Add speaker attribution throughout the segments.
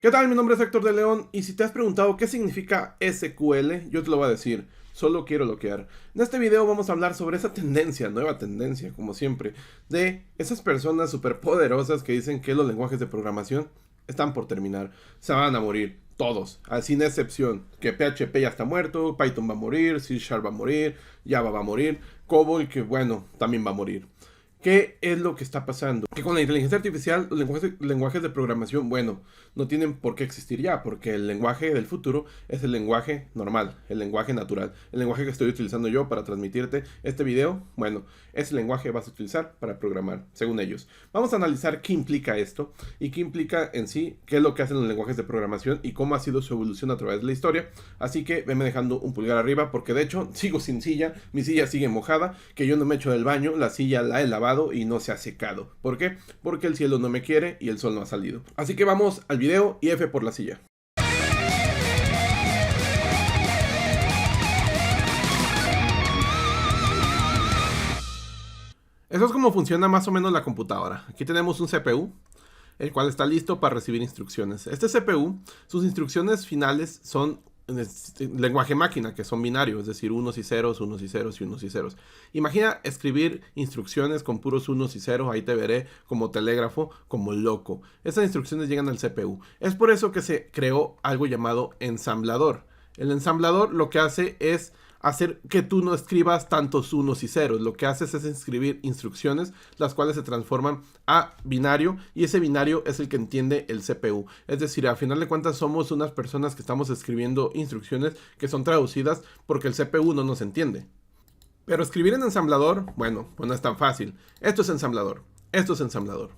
Speaker 1: ¿Qué tal? Mi nombre es Héctor de León y si te has preguntado qué significa SQL, yo te lo voy a decir. Solo quiero loquear. En este video vamos a hablar sobre esa tendencia, nueva tendencia, como siempre, de esas personas superpoderosas que dicen que los lenguajes de programación están por terminar. Se van a morir, todos, sin excepción. Que PHP ya está muerto, Python va a morir, C# va a morir, Java va a morir, COBOL, que bueno, también va a morir. ¿Qué es lo que está pasando? Que con la inteligencia artificial, los lenguajes de programación, bueno, no tienen por qué existir ya, porque el lenguaje del futuro es el lenguaje normal, el lenguaje natural, el lenguaje que estoy utilizando yo para transmitirte este video. Bueno, ese lenguaje vas a utilizar para programar, según ellos. Vamos a analizar qué implica esto y qué implica en sí, qué es lo que hacen los lenguajes de programación y cómo ha sido su evolución a través de la historia. Así que venme dejando un pulgar arriba, porque de hecho sigo sin silla, mi silla sigue mojada, que yo no me echo del baño, la silla la he lavado y no se ha secado. ¿Por qué? Porque el cielo no me quiere y el sol no ha salido. Así que vamos al video y F por la silla. Eso es como funciona más o menos la computadora. Aquí tenemos un CPU, el cual está listo para recibir instrucciones. Este CPU, sus instrucciones finales son lenguaje máquina, que son binarios, es decir, unos y ceros, unos y ceros y unos y ceros. Imagina escribir instrucciones con puros unos y ceros, ahí te veré como telégrafo, como loco. Esas instrucciones llegan al CPU. Es por eso que se creó algo llamado ensamblador. El ensamblador lo que hace es hacer que tú no escribas tantos unos y ceros. Lo que haces es escribir instrucciones, las cuales se transforman a binario, y ese binario es el que entiende el CPU. Es decir, a final de cuentas somos unas personas que estamos escribiendo instrucciones que son traducidas porque el CPU no nos entiende. Pero escribir en ensamblador, bueno, pues no es tan fácil. Esto es ensamblador, esto es ensamblador.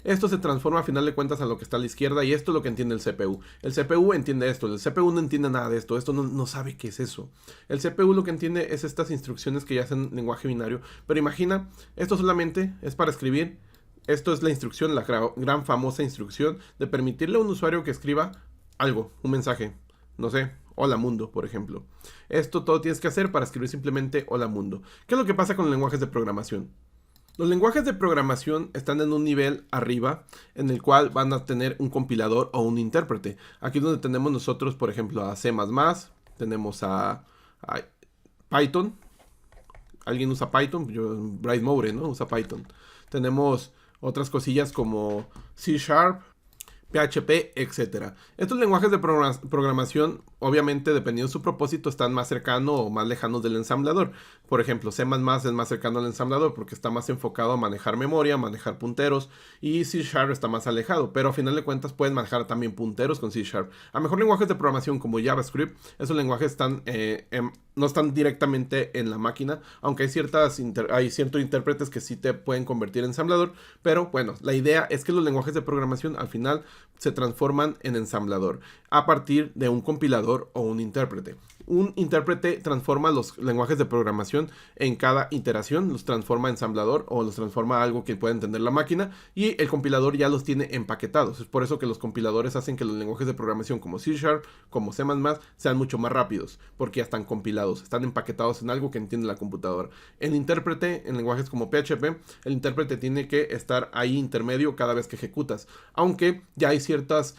Speaker 1: Esto se transforma a final de cuentas a lo que está a la izquierda, y esto es lo que entiende el CPU. El CPU entiende esto, el CPU no entiende nada de esto, no sabe qué es eso. El CPU lo que entiende es estas instrucciones que ya hacen lenguaje binario. Pero imagina, esto solamente es para escribir. Esto es la instrucción, la gran famosa instrucción de permitirle a un usuario que escriba algo, un mensaje. No sé, hola mundo, por ejemplo. Esto todo tienes que hacer para escribir simplemente hola mundo. ¿Qué es lo que pasa con los lenguajes de programación? Los lenguajes de programación están en un nivel arriba en el cual van a tener un compilador o un intérprete. Aquí es donde tenemos nosotros, por ejemplo, a C++, tenemos a Python. ¿Alguien usa Python? Bryce Moure, ¿no? Usa Python. Tenemos otras cosillas como C#, PHP, etcétera. Estos lenguajes de programación, obviamente, dependiendo de su propósito, están más cercanos o más lejanos del ensamblador. Por ejemplo, C++ es más cercano al ensamblador porque está más enfocado a manejar memoria, manejar punteros, y C# está más alejado, pero a final de cuentas pueden manejar también punteros con C#. A mejor lenguajes de programación como JavaScript, esos lenguajes están, no están directamente en la máquina, aunque hay ciertos intérpretes que sí te pueden convertir en ensamblador, pero bueno, la idea es que los lenguajes de programación al final se transforman en ensamblador a partir de un compilador o un intérprete. Un intérprete transforma los lenguajes de programación en cada iteración, los transforma en ensamblador o los transforma a algo que pueda entender la máquina, y el compilador ya los tiene empaquetados. Es por eso que los compiladores hacen que los lenguajes de programación como C#, como C++ sean mucho más rápidos, porque ya están compilados, están empaquetados en algo que entiende la computadora. El intérprete, en lenguajes como PHP, el intérprete tiene que estar ahí intermedio cada vez que ejecutas, aunque ya hay ciertas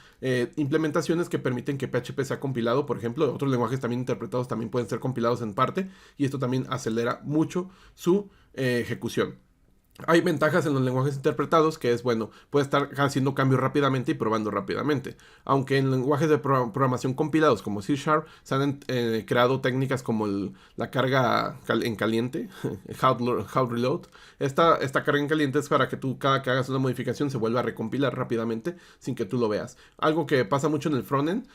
Speaker 1: implementaciones que permiten que PHP sea compilado. Por ejemplo, otros lenguajes también interpretados también pueden ser compilados en parte, y esto también acelera mucho su ejecución. Hay ventajas en los lenguajes interpretados, que es, bueno, puede estar haciendo cambios rápidamente y probando rápidamente. Aunque en lenguajes de programación compilados como C#, se han creado técnicas como la carga en caliente, hot reload. Esta carga en caliente es para que tú, cada que hagas una modificación, se vuelva a recompilar rápidamente sin que tú lo veas. Algo que pasa mucho en el frontend,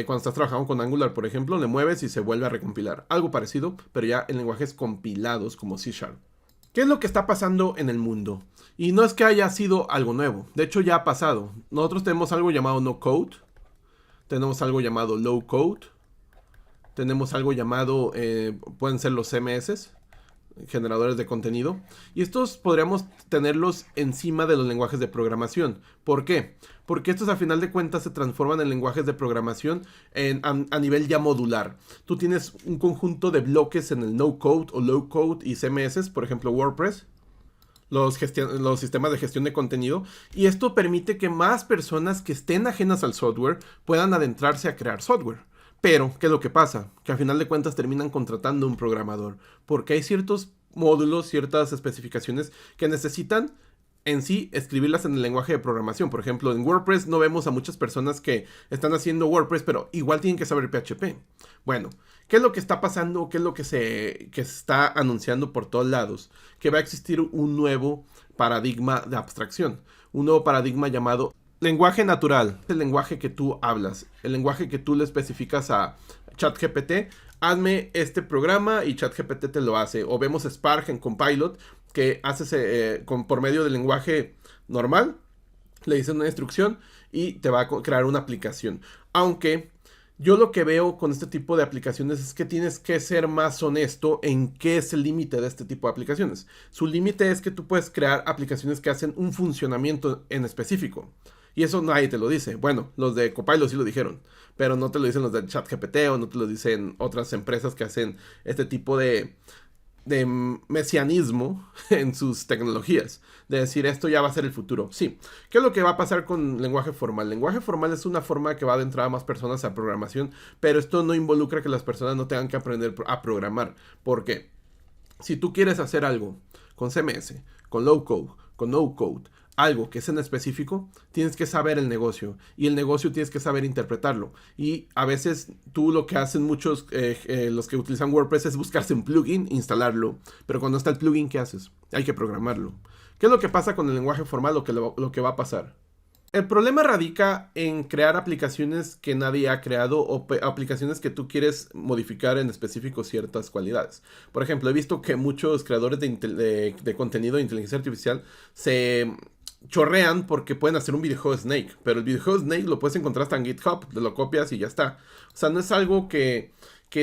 Speaker 1: cuando estás trabajando con Angular, por ejemplo, le mueves y se vuelve a recompilar. Algo parecido, pero ya en lenguajes compilados como C#. ¿Qué es lo que está pasando en el mundo? Y no es que haya sido algo nuevo, de hecho ya ha pasado. Nosotros tenemos algo llamado no code, tenemos algo llamado low code, tenemos algo llamado, pueden ser los CMS, generadores de contenido, y estos podríamos tenerlos encima de los lenguajes de programación. ¿Por qué? Porque estos a final de cuentas se transforman en lenguajes de programación a nivel ya modular. Tú tienes un conjunto de bloques en el no code o low code y CMS, por ejemplo WordPress. los sistemas de gestión de contenido, y esto permite que más personas que estén ajenas al software puedan adentrarse a crear software. Pero, ¿qué es lo que pasa? Que al final de cuentas terminan contratando un programador, porque hay ciertos módulos, ciertas especificaciones que necesitan en sí escribirlas en el lenguaje de programación. Por ejemplo, en WordPress no vemos a muchas personas que están haciendo WordPress, pero igual tienen que saber PHP. Bueno, ¿qué es lo que está pasando? ¿Qué es lo que se está anunciando por todos lados? Que va a existir un nuevo paradigma de abstracción, un nuevo paradigma llamado lenguaje natural, el lenguaje que tú hablas, el lenguaje que tú le especificas a ChatGPT. Hazme este programa y ChatGPT te lo hace. O vemos Spark en Compilot, que haces por medio del lenguaje normal, le dices una instrucción y te va a crear una aplicación. Aunque yo lo que veo con este tipo de aplicaciones es que tienes que ser más honesto en qué es el límite de este tipo de aplicaciones. Su límite es que tú puedes crear aplicaciones que hacen un funcionamiento en específico. Y eso nadie te lo dice. Bueno, los de Copilot sí lo dijeron, pero no te lo dicen los de ChatGPT o no te lo dicen otras empresas que hacen este tipo de mesianismo en sus tecnologías. De decir, esto ya va a ser el futuro. Sí. ¿Qué es lo que va a pasar con lenguaje formal? Lenguaje formal es una forma que va a adentrar a más personas a programación, pero esto no involucra que las personas no tengan que aprender a programar. ¿Por qué? Si tú quieres hacer algo con CMS, con low code, con no code, algo que es en específico, tienes que saber el negocio. Y el negocio tienes que saber interpretarlo. Y a veces tú lo que hacen muchos, los que utilizan WordPress, es buscarse un plugin, instalarlo. Pero cuando está el plugin, ¿qué haces? Hay que programarlo. ¿Qué es lo que pasa con el lenguaje formal? Lo que va a pasar. El problema radica en crear aplicaciones que nadie ha creado o aplicaciones que tú quieres modificar en específico ciertas cualidades. Por ejemplo, he visto que muchos creadores de contenido de inteligencia artificial se chorrean porque pueden hacer un videojuego de Snake, pero el videojuego de Snake lo puedes encontrar hasta en GitHub, te lo copias y ya está. O sea, no es algo que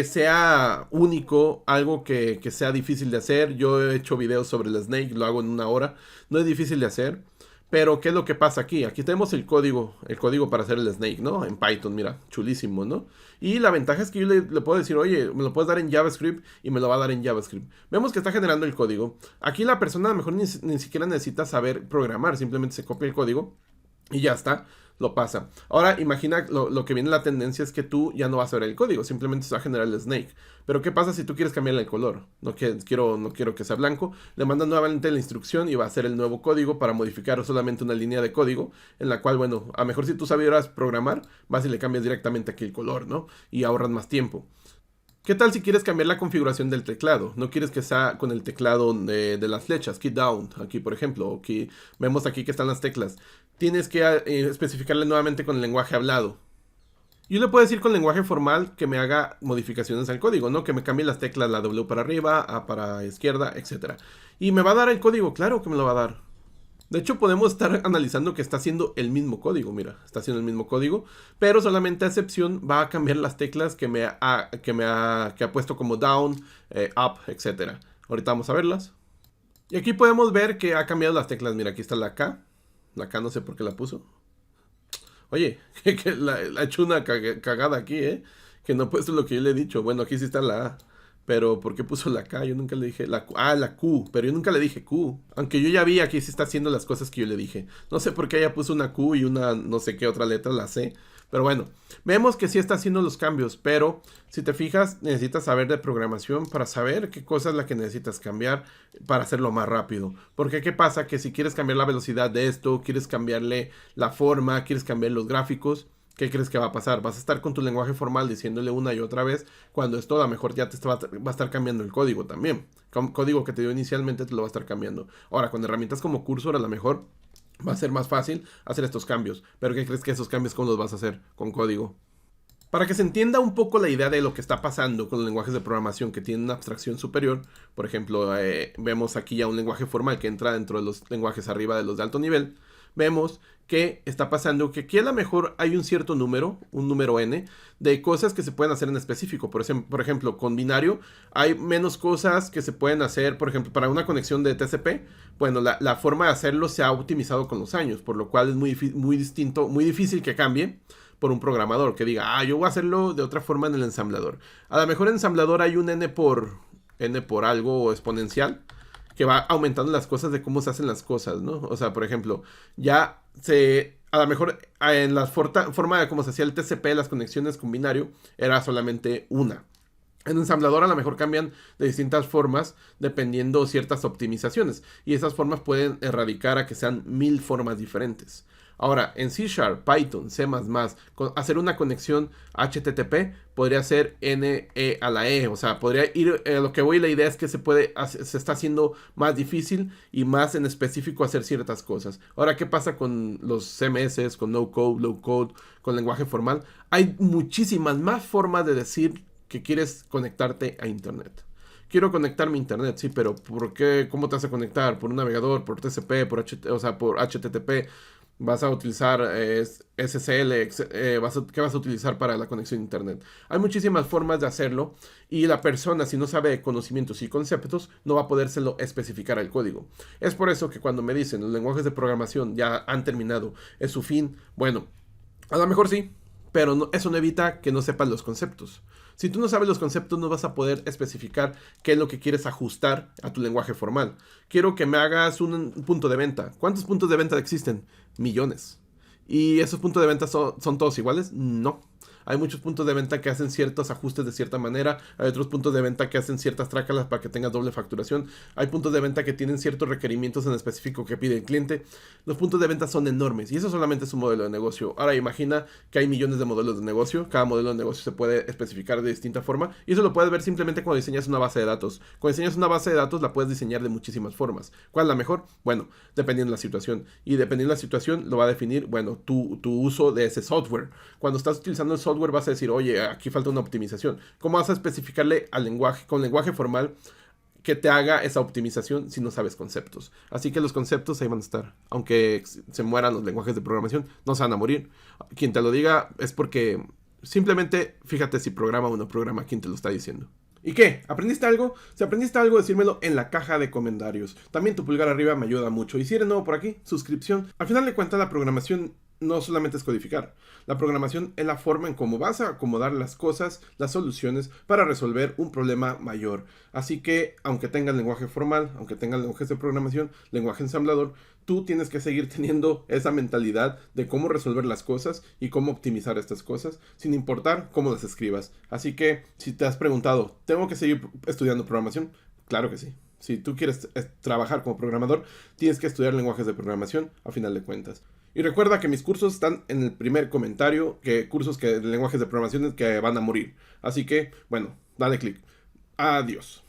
Speaker 1: sea único, algo que sea difícil de hacer. Yo he hecho videos sobre el Snake, lo hago en 1 hora, no es difícil de hacer. Pero, ¿qué es lo que pasa aquí? Aquí tenemos el código para hacer el Snake, ¿no? En Python, mira, chulísimo, ¿no? Y la ventaja es que yo le puedo decir, oye, me lo puedes dar en JavaScript y me lo va a dar en JavaScript. Vemos que está generando el código. Aquí la persona a lo mejor ni siquiera necesita saber programar, simplemente se copia el código y ya está, lo pasa. Ahora imagina lo que viene la tendencia es que tú ya no vas a ver el código, simplemente se va a generar el Snake. Pero ¿qué pasa si tú quieres cambiarle el color? No quiero que sea blanco. Le mandas nuevamente la instrucción y va a ser el nuevo código para modificar solamente una línea de código en la cual, bueno, a lo mejor si tú sabieras programar, vas y le cambias directamente aquí el color, ¿no? Y ahorras más tiempo. ¿Qué tal si quieres cambiar la configuración del teclado? No quieres que sea con el teclado de las flechas, key down, aquí por ejemplo, aquí vemos aquí que están las teclas. Tienes que especificarle nuevamente con el lenguaje hablado. Yo le puedo decir con lenguaje formal que me haga modificaciones al código, ¿no? Que me cambie las teclas, la W para arriba, A para izquierda, etc. Y me va a dar el código, claro que me lo va a dar. De hecho, podemos estar analizando que está haciendo el mismo código, mira, está haciendo el mismo código, pero solamente a excepción va a cambiar las teclas que ha puesto como down, up, etc. Ahorita vamos a verlas. Y aquí podemos ver que ha cambiado las teclas, mira, aquí está la K no sé por qué la puso. Oye, que ha hecho una cagada aquí, ¿eh? Que no ha puesto lo que yo le he dicho. Bueno, aquí sí está la A. Pero, ¿por qué puso la K? Yo nunca le dije la Q. Ah, la Q. Pero yo nunca le dije Q. Aunque yo ya vi aquí sí está haciendo las cosas que yo le dije. No sé por qué ella puso una Q y una no sé qué otra letra, la C. Pero bueno, vemos que sí está haciendo los cambios. Pero, si te fijas, necesitas saber de programación para saber qué cosa es la que necesitas cambiar para hacerlo más rápido. Porque, ¿qué pasa? Que si quieres cambiar la velocidad de esto, quieres cambiarle la forma, quieres cambiar los gráficos, ¿qué crees que va a pasar? Vas a estar con tu lenguaje formal diciéndole una y otra vez, cuando esto a lo mejor ya va a estar cambiando el código también. Código que te dio inicialmente te lo va a estar cambiando. Ahora, con herramientas como Cursor a lo mejor va a ser más fácil hacer estos cambios. Pero ¿qué crees que esos cambios cómo los vas a hacer? Con código. Para que se entienda un poco la idea de lo que está pasando con los lenguajes de programación que tienen una abstracción superior, por ejemplo, vemos aquí ya un lenguaje formal que entra dentro de los lenguajes arriba de los de alto nivel. Vemos que está pasando que aquí a lo mejor hay un cierto número, un número n, de cosas que se pueden hacer en específico. Por ejemplo, con binario hay menos cosas que se pueden hacer, por ejemplo, para una conexión de TCP. Bueno, la forma de hacerlo se ha optimizado con los años, por lo cual es muy distinto, muy difícil que cambie por un programador que diga, yo voy a hacerlo de otra forma en el ensamblador. A lo mejor en ensamblador hay un n por algo exponencial que va aumentando las cosas de cómo se hacen las cosas, ¿no? O sea, por ejemplo, a lo mejor en la forma de cómo se hacía el TCP, las conexiones con binario, era solamente una. En ensamblador a lo mejor cambian de distintas formas dependiendo ciertas optimizaciones. Y esas formas pueden erradicar a que sean 1000 formas diferentes. Ahora, en C#, Python, C++, hacer una conexión HTTP podría ser NE a la E. O sea, podría ir, lo que voy, la idea es que se está haciendo más difícil y más en específico hacer ciertas cosas. Ahora, ¿qué pasa con los CMS, con no code, low code, con lenguaje formal? Hay muchísimas más formas de decir que quieres conectarte a internet. Quiero conectarme a internet, sí, pero ¿por qué? ¿Cómo te vas a conectar? ¿Por un navegador? ¿Por TCP? ¿Por HTTP? ¿Vas a utilizar SSL? ¿Qué vas a utilizar para la conexión a internet? Hay muchísimas formas de hacerlo y la persona, si no sabe de conocimientos y conceptos, no va a podérselo especificar al código. Es por eso que cuando me dicen los lenguajes de programación ya han terminado, es su fin, bueno, a lo mejor sí, pero eso no evita que no sepas los conceptos. Si tú no sabes los conceptos, no vas a poder especificar qué es lo que quieres ajustar a tu lenguaje formal. Quiero que me hagas un punto de venta. ¿Cuántos puntos de venta existen? Millones. ¿Y esos puntos de venta son todos iguales? No. Hay muchos puntos de venta que hacen ciertos ajustes de cierta manera. Hay otros puntos de venta que hacen ciertas trácalas para que tengas doble facturación. Hay puntos de venta que tienen ciertos requerimientos en específico que pide el cliente. Los puntos de venta son enormes y eso solamente es un modelo de negocio. Ahora imagina que hay millones de modelos de negocio. Cada modelo de negocio se puede especificar de distinta forma y eso lo puedes ver simplemente cuando diseñas una base de datos. Cuando diseñas una base de datos la puedes diseñar de muchísimas formas. ¿Cuál es la mejor? Bueno, dependiendo de la situación. Y dependiendo de la situación lo va a definir, bueno, tu uso de ese software. Cuando estás utilizando el software vas a decir, oye, aquí falta una optimización. ¿Cómo vas a especificarle al lenguaje, con lenguaje formal, que te haga esa optimización si no sabes conceptos? Así que los conceptos ahí van a estar. Aunque se mueran los lenguajes de programación, no se van a morir. Quien te lo diga es porque simplemente fíjate si programa o no programa quien te lo está diciendo. ¿Y qué? ¿Aprendiste algo? Si aprendiste algo, decírmelo en la caja de comentarios. También tu pulgar arriba me ayuda mucho. Y si eres nuevo por aquí, suscripción. Al final de cuentas, la programación no solamente es codificar. La programación es la forma en cómo vas a acomodar las cosas, las soluciones para resolver un problema mayor. Así que, aunque tengas lenguaje formal, aunque tengas lenguajes de programación, lenguaje ensamblador, tú tienes que seguir teniendo esa mentalidad de cómo resolver las cosas y cómo optimizar estas cosas, sin importar cómo las escribas. Así que, si te has preguntado, ¿tengo que seguir estudiando programación? Claro que sí. Si tú quieres trabajar como programador, tienes que estudiar lenguajes de programación a final de cuentas. Y recuerda que mis cursos están en el primer comentario, que cursos de lenguajes de programación que van a morir. Así que, bueno, dale click. Adiós.